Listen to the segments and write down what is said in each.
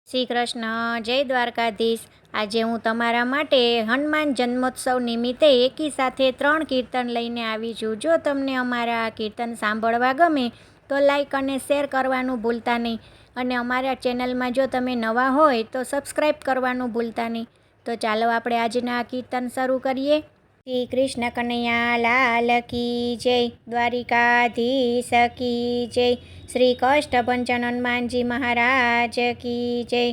શ્રી કૃષ્ણ, જય દ્વારકાધીશ। આજે હું તમારા માટે હનુમાન જન્મોત્સવ નિમિત્તે એકી સાથે 3 કીર્તન લઈને આવી છું। જો તમને અમારા આ કીર્તન સાંભળવા ગમે તો લાઈક અને શેર કરવાનું ભૂલતા નહીં, અને અમારા ચેનલમાં જો તમે નવા હોય તો સબસ્ક્રાઈબ કરવાનું ભૂલતા નહીં। તો ચાલો આપણે આજના આ કીર્તન શરૂ કરીએ। શ્રી કૃષ્ણ કનૈયા લાલ કી જય, દ્વારિકાધીશ કી જય, શ્રી કષ્ટભંજન હનુમાનજી મહારાજ કી જય।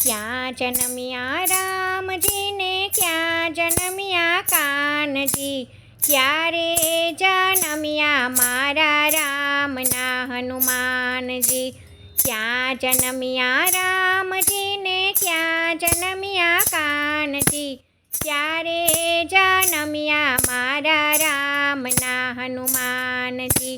ક્યાં જન્મ્યા રામજી ને ક્યાં જન્મ્યા કાનજી, ક્યારે જન્મ્યા મારા રામના હનુમાનજી। ક્યાં જન્મ્યા રામજી ને ક્યાં જન્મ્યા કાનજી, ક્યારે જન્મ્યા મારા રામના હનુમાનજી।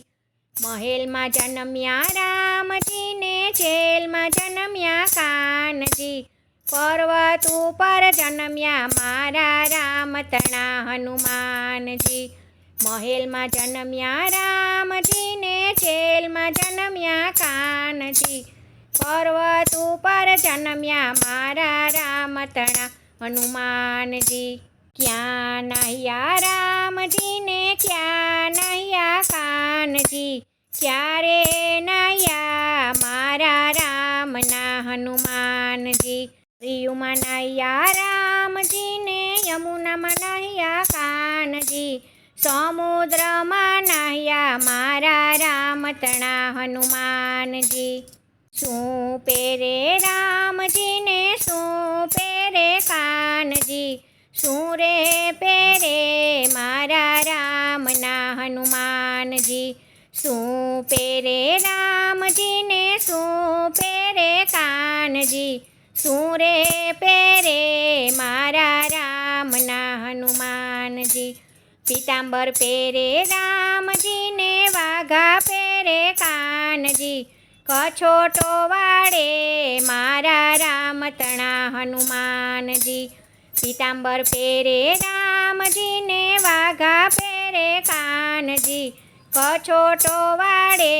મહેલમાં જન્મ્યા રામજી ને જેલમાં જન્મ્યા કાનજી, પર્વત ઉપર જન્મ્યા મારા રામતણા હનુમાનજી। મહેલમાં જન્મ્યા રામજી ને જેલમાં જન્મ્યા કાનજી, પર્વત ઉપર જન્મ્યા મારા રામતણા હનુમાનજી। ક્યાં નહ્યા રામજી ને ક્યાં નહ્યા કાનજી, ક્યારે નહ્યા મારા રામના હનુમાનજી। રિયુમાં નહ્યા રામજી ને યમુનામાં નહ્યા કાનજી, સમુદ્રમાં નહ્યા મારા રામતણા હનુમાનજી। શું પહેરે રામજી ને શું પહેરે કાનજી, શું રે પહેરે મારા રામના હનુમાનજી। શું પહેરે રામજી ને શું પહેરે કાનજી, શું રે પહેરે મારા રામના હનુમાનજી। પીતાંબર પહેરે રામજી ને વાઘા પહેરે કાનજી, કછોટો વાળે મારા રામતણા હનુમાનજી। પીતાંબર પહેરે રામજી ને વાઘા પહેરે કાનજી, કછોટો વાળે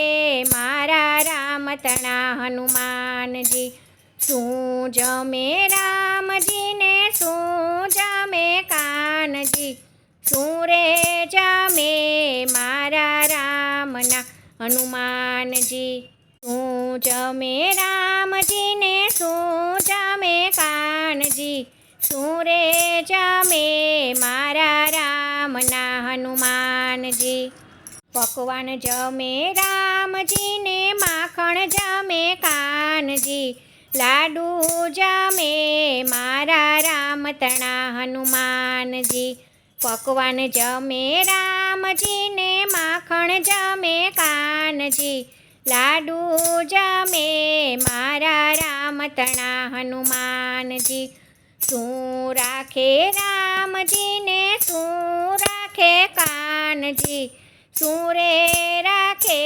મારા રામતણા હનુમાનજી। શું જમે રામજી ને શું જમે કાનજી, શું રે જમે મારા રામના હનુમાનજી। શું જમે રામજી ને શું જમે કાનજી, શું રે જમે મારા રામના હનુમાનજી। પકવાન જમે રામજી ને માખણ જમે કાનજી, લાડુ જમે મારા રામતણા હનુમાનજી। પકવાન જમે રામજી ને માખણ જમે કાનજી, લાડુ જમે મારા રામતણા હનુમાનજી। શું રાખે રામજી ને શું રાખે કાનજી, શું રે રાખે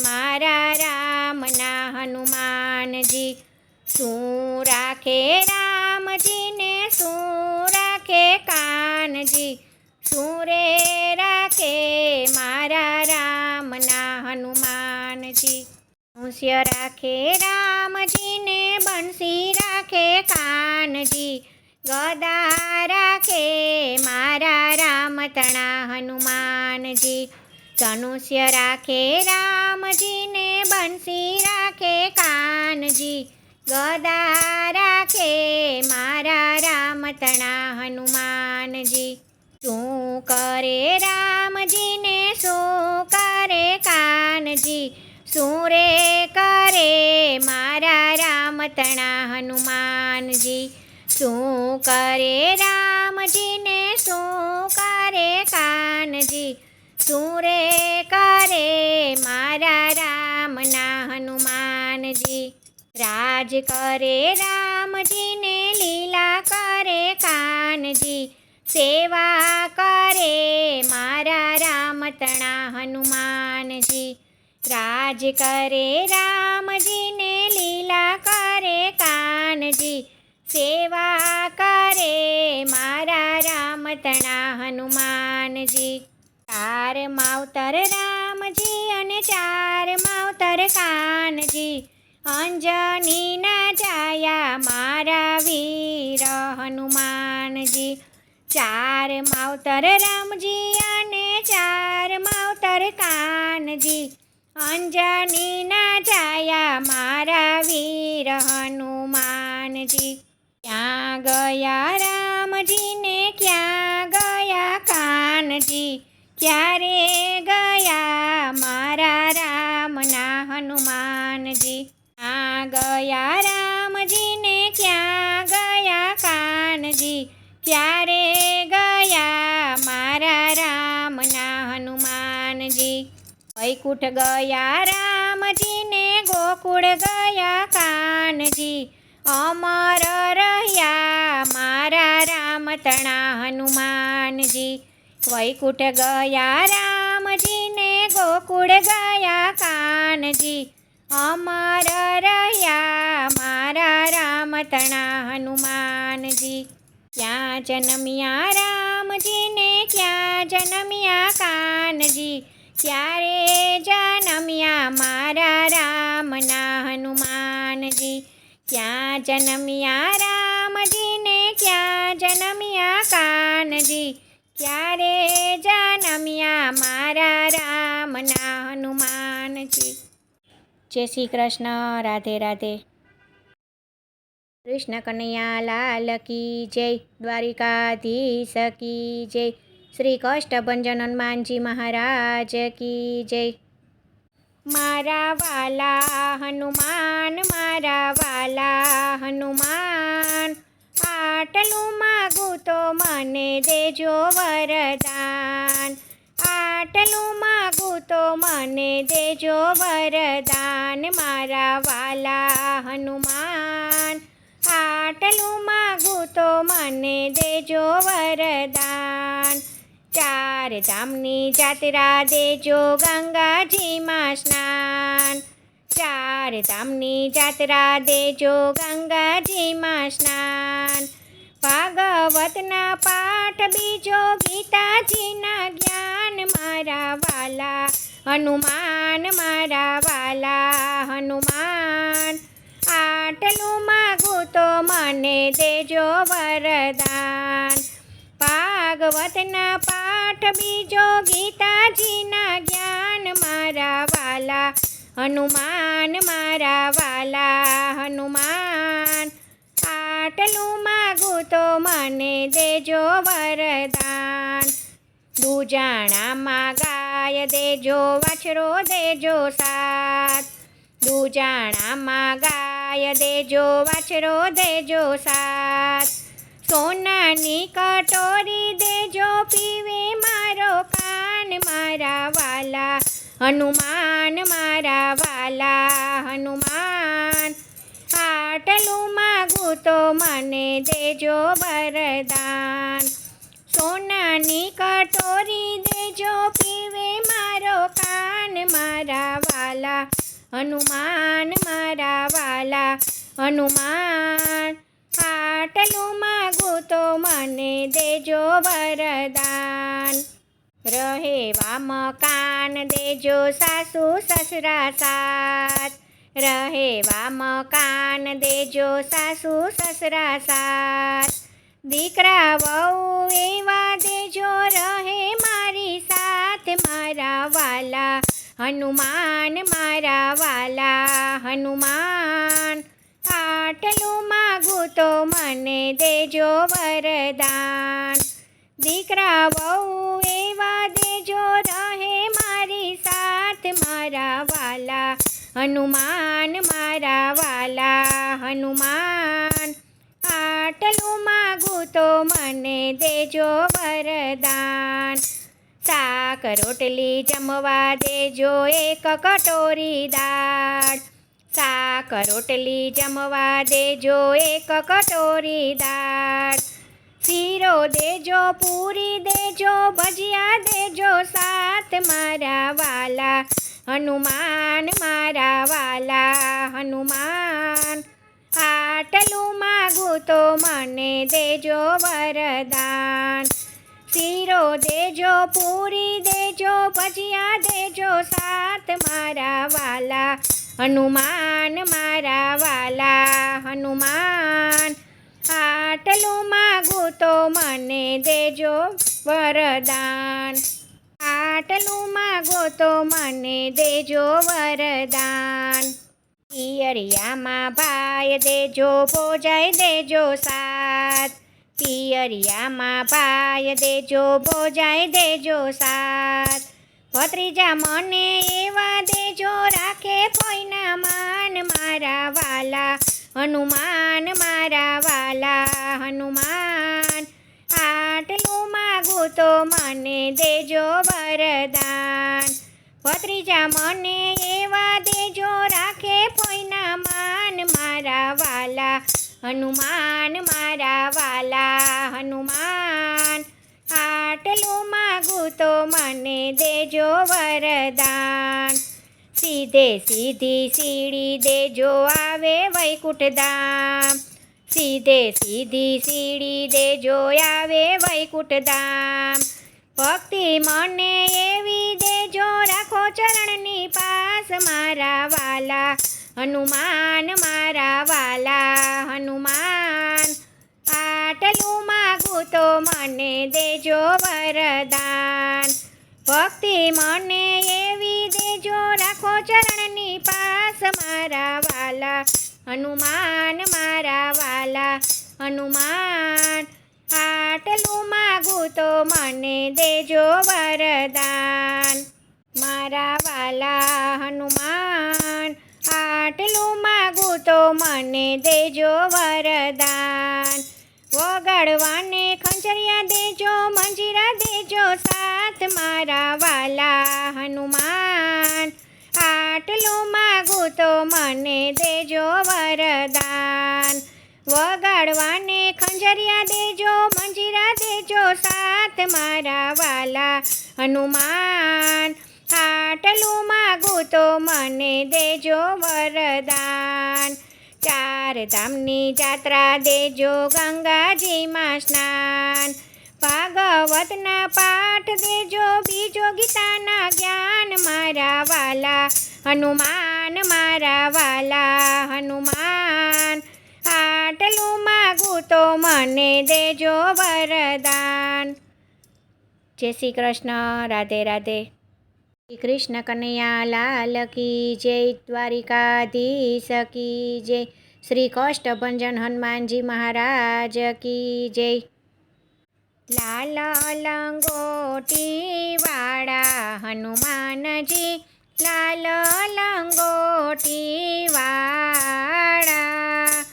મારા રામના હનુમાનજી। શું રાખે રામજી ને શું રાખે કાનજી, શું રે રાખે મારા રામના હનુમાનજી। ધનુષ્ય રાખે રામજી ને બંસી રાખે કાનજી, ગદા રાખે મારા રામતણા હનુમાનજી। ધનુષ્ય રાખે રામજી ને બંસી રાખે કાનજી, ગદા રાખે મારા રામતણા હનુમાનજી। શું કરે રામજી ને શું કરે કાનજી, શું રે કરે મારા રામતણા હનુમાનજી। શું કરે રામજી ને શું કરે કાનજી, શું રે કરે મારા રામના હનુમાનજી। રાજ કરે રામજી ને લીલા કરે કાનજી, સેવા કરે મારા રામતણા હનુમાનજી। રાજ કરે રામજી ને લીલા કરે કાનજી, સેવા કરે મારા રામતણા હનુમાનજી। 4 માવતર રામજી અને 4 માવતર કાનજી, અંજનીના ચાર માવતર રામજી અને ચાર માવતર કાનજી, અંજનીના જાયા મારા વીર હનુમાનજી. ક્યાં ગયા રામજીને ક્યાં ગયા કાનજી, ક્યારે ગયા મારા રામના હનુમાનજી. ક્યાં ગયા રામજીને ક્યાં ગયા કાનજી, ક્યારે ગયા મારા રામના હનુમાનજી. વૈકુંઠ ગયા રામજીને ગોકુળ ગયા કાનજી, અમર રહ્યા મારા રામતણા હનુમાનજી. વૈકુંઠ ગયા રામજીને ગોકુળ ગયા કાનજી, અમર રહ્યા મારા રામતણા હનુમાનજી. ક્યાં જન્મ્યા રામજીને ક્યાં જન્મ્યા કાનજી, ક્યારે જન્મ્યા મારા રામના હનુમાનજી. ક્યાં જન્મ્યા રામજીને ક્યાં જન્મ્યા કાનજી, ક્યારે જન્મ્યા મારા રામના હનુમાનજી. જય શ્રી કૃષ્ણ. રાધે રાધે. કૃષ્ણ કનૈયા લાલ કી જય. દ્વારિકાધીશ કી જય. શ્રી કષ્ટભંજન હનુમાનજી મહારાજ કી જય. મારા વાલા હનુમાન, મારા વાલા હનુમાન, આટલું માગું તો મને દેજો વરદાન. આટલું માગું તો મને દેજો વરદાન. મારા વાલા હનુમાન, આટલું માગું તો મને દેજો વરદાન. ચાર ધામની જાત્રા દેજો ગંગાજીમાં સ્નાન. ચાર ધામની જાત્રા દેજો ગંગાજીમાં સ્નાન. ભાગવતના પાઠ બીજો ગીતાજીના જ્ઞાન. મારા વાલા હનુમાન, મારા વાલા હનુમાન, આટલું માગું તો મને દેજો વરદાન. ભાગવતના પાઠ બીજો ગીતાજીના જ્ઞાન. મારા વાલા હનુમાન, મારા વાલા હનુમાન, આટલું માગું તો મને દેજો વરદાન. દૂજાણામાં ગાય દેજો, વાછરો દેજો સાત. દૂજાણામાં ગાય દેજો, વાછરો દેજો સાત. સોનાની કટોરી દેજો પીવે મારો કાન. મારા વાલા હનુમાન, મારા વાલા હનુમાન, આટલું માગું તો મને દેજો વરદાન. સોનાની કટોરી દેજો પીવે મારો કાન. મારા વાલા હનુમાન, મારા વાલા હનુમાન, આટલું માગું તો મને દેજો વરદાન. રહેવા મકાન દેજો સાસુ સસરા સાથ. રહેવા મકાન દેજો સાસુ સસરા સાથ. દીકરા વહુ એવા દેજો રહે મારી સાથ. મારા વાલા હનુમાન, મારા વાલા હનુમાન, આટલું માગું તો મને દેજો વરદાન. દીકરા વહુ એવા દેજો રહે મારી સાથ. મારા વાલા હનુમાન, મારા વાલા હનુમાન, આટલું માગું તો મને દેજો વરદાન. શાક રોટલી જમવા દેજો એક કટોરી દાળ. શાક રોટલી જમવા દેજો એક કટોરી દાળ. શીરો દેજો, પૂરી દેજો, ભજીયા દેજો સાથ. મારા વાલા હનુમાન, મારા વાલા હનુમાન, આટલું માગું તો મને દેજો વરદાન. શીરો દેજો, પૂરી દેજો, ભજીયા દેજો સાથ. મારા વાલા હનુમાન, મારા વાલા હનુમાન, આટલું માગું તો તો મને દેજો વરદાન. આટલું માગો તો મને દેજો વરદાન. પિયરિયામાં ભાઈ દેજો, ભોજાઈ દેજો સાથ. પિયરિયામાં ભાઈ દેજો, ભોજાઈ દેજો સાથ. ભત્રીજા મને એવા દેજો, રાખે ફોઈના માન મારા વાલા હનુમાન, મારા વાલા હનુમાન. આટલું માગું તો મને દેજો વરદાન. ભત્રીજા મને એવા દેજો, રાખે ફોઈના માન મારા વાલા હનુમાન, મારા વાલા હનુમાન. આટલું માગું તો મને દેજો વરદાન. સીધે સીધી સીડી દેજો, આવે વૈકુંઠ ધામ. સીધે સીધી સીડી દેજો, આવે વૈકુંઠ ધામ. ભક્તિ મને એવી દેજો, રાખો ચરણની પાસ મારા વાલા હનુમાન, મારા વાલા હનુમાન. આટલું માગું તો મને દેજો વરદાન. ભક્તિ મને એવી દેજો, રાખો ચરણની પાસ મારા વાલા હનુમાન, મારા વાલા હનુમાન. આટલું માગું તો મને દેજો વરદાન. મારા વાલા હનુમાન. આટલું માગું તો મને દેજો વરદાન. વગાડવાને ખંજરિયા દેજો, મંજીરા દેજો સાથ મારા વાલા હનુમાન. આટલું માગું તો મને દેજો વરદાન. વગાડવાને ખંજરિયા દેજો, મંજીરા દેજો સાથ મારા વાલા હનુમાન. આટલું માગું તો મને દેજો વરદાન. ચાર ધામની જાત્રા દેજો, ગંગાજીમાં સ્નાન. ભાગવતના પાઠ દેજો, બીજો ગીતાના જ્ઞાન મારા વાલા હનુમાન, મારા વાલા હનુમાન. આટલું માગું તો મને દેજો વરદાન. જય શ્રી કૃષ્ણ. રાધે રાધે. શ્રી કૃષ્ણ કનૈયા લાલ કી જય. દ્વારિકાધીશ કી જય. શ્રી કષ્ટભંજન હનુમાનજી મહારાજ કી જય. લાલ લંગોટી વાળા હનુમાનજી, લાલ લંગોટી વાળા.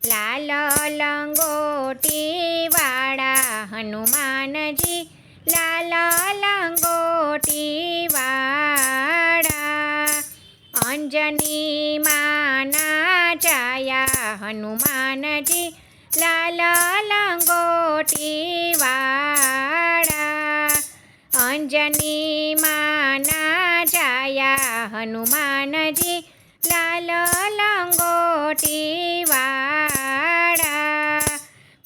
લાલ લંગોટી વાળા હનુમાનજી, લાલ લંગોટી વાળા. અંજની માના ચાયા હનુમાનજી, લાલ લંગોટી વાળા. અંજની માના ચાયા હનુમાનજી, લાલ લંગોટી વાળા.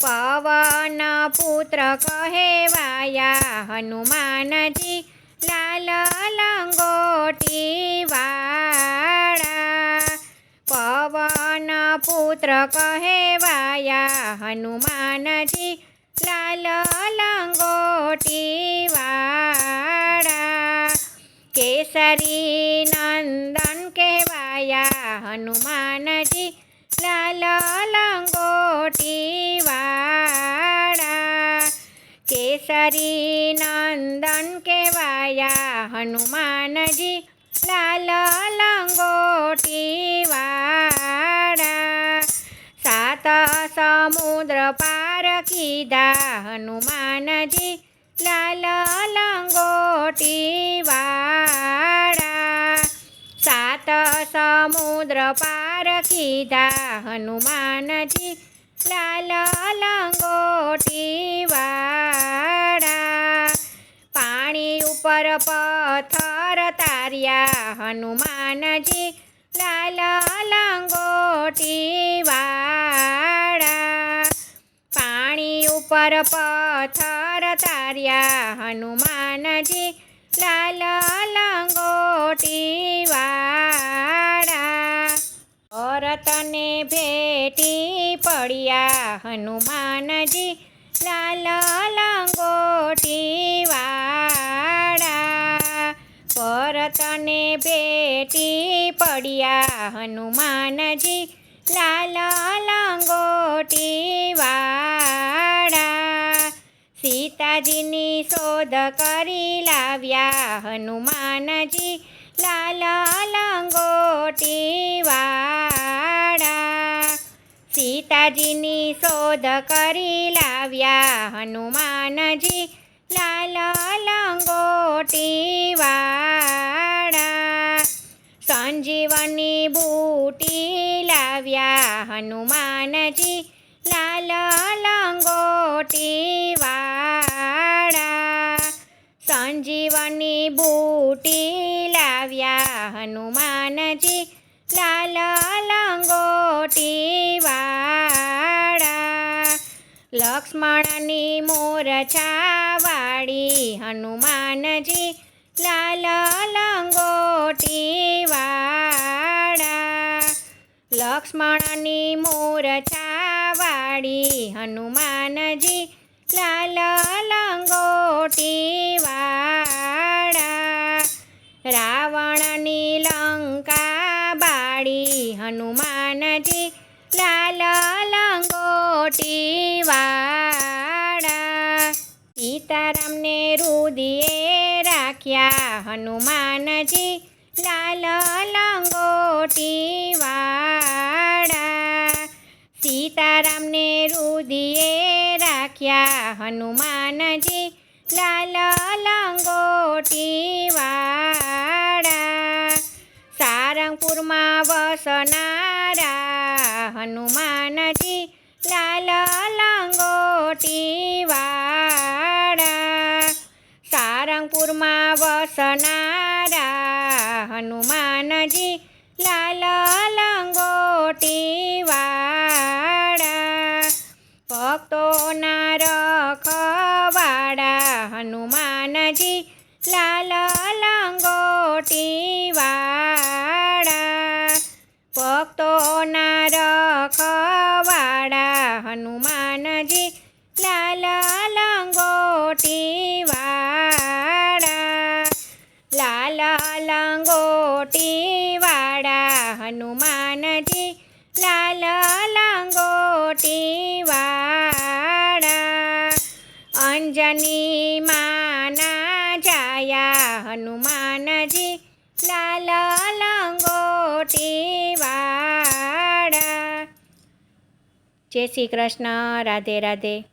પવન પુત્ર કહેવાયા હનુમાનજી, લાલ લંગોટી વાળા. પવન પુત્ર કહેવાયા હનુમાનજી, લાલ લંગોટી વાળા. કેસરી નંદન કહેવાયા હનુમાનજી, લાલ લંગોટી વાળા. કેસરી નંદન કહેવાયા હનુમાનજી, લાલ લંગોટી વાળા. સાત સમુદ્ર પાર કીધા હનુમાનજી, લાલ લંગોટી વાળા. સાત સમુદ્ર પાર કીધા હનુમાનજી, લાલ લંગોટી વાળા. પાણી ઉપર પથ્થર તાર્યા હનુમાનજી, લાલ લંગોટી વાળા. પાણી ઉપર પથ્થર તાર્યા હનુમાનજી, લાલ લંગોટી વાળા. ભરતને ભેટી પડ્યા હનુમાનજી, લાલ લંગોટીવાળા. ભરતને ભેટી પડ્યા હનુમાનજી લાલ લંગોટીવાળા. સીતાજીની શોધ કરી લાવ્યા હનુમાનજી લાલ લંગોટીવાળા. સીતાજીની શોધ કરી લાવ્યા હનુમાનજી લાલ લંગોટીવાળા. સંજીવની બૂટી લાવ્યા હનુમાનજી લાલ લંગોટીવાળા. સંજીવની બૂટી લાવ્યા હનુમાનજી લાલ લંગોટીવાળા. લક્ષ્મણની મોરછા વાળી હનુમાનજી લાલ લંગોટીવાળા. લક્ષ્મણની મોરછા વાળી હનુમાનજી લાલ લંગોટીવાળા. રાવણની લંકા બાળી હનુમાનજી લાલ લંગોટીવાળા. સીતારામને હૃદયે રાખ્યા હનુમાનજી લાલ લંગોટીવાળા. સીતારામને હૃદયે રાખ્યા હનુમાનજી લાલ લંગોટીવાળા. સારંગપુરમાં વસનારા હનુમાનજી લાલ લંગોટીવાળા. સારંગપુરમાં વસનારા હનુમાનજી લાલ લંગોટીવાળા. ભક્તોના રખવાળા હનુમાનજી લાલ લંગોટીવાળા. ભક્તોના રખવાળા હનુમાનજી લાલ લંગોટીવાળા. લાલ લંગોટીવાળા હનુમાનજી લાલ લંગોટીવાળા. અંજની માના જાયા હનુમાનજી લાલ લંગોટીવાળા. જય શ્રી કૃષ્ણ. રાધે રાધે.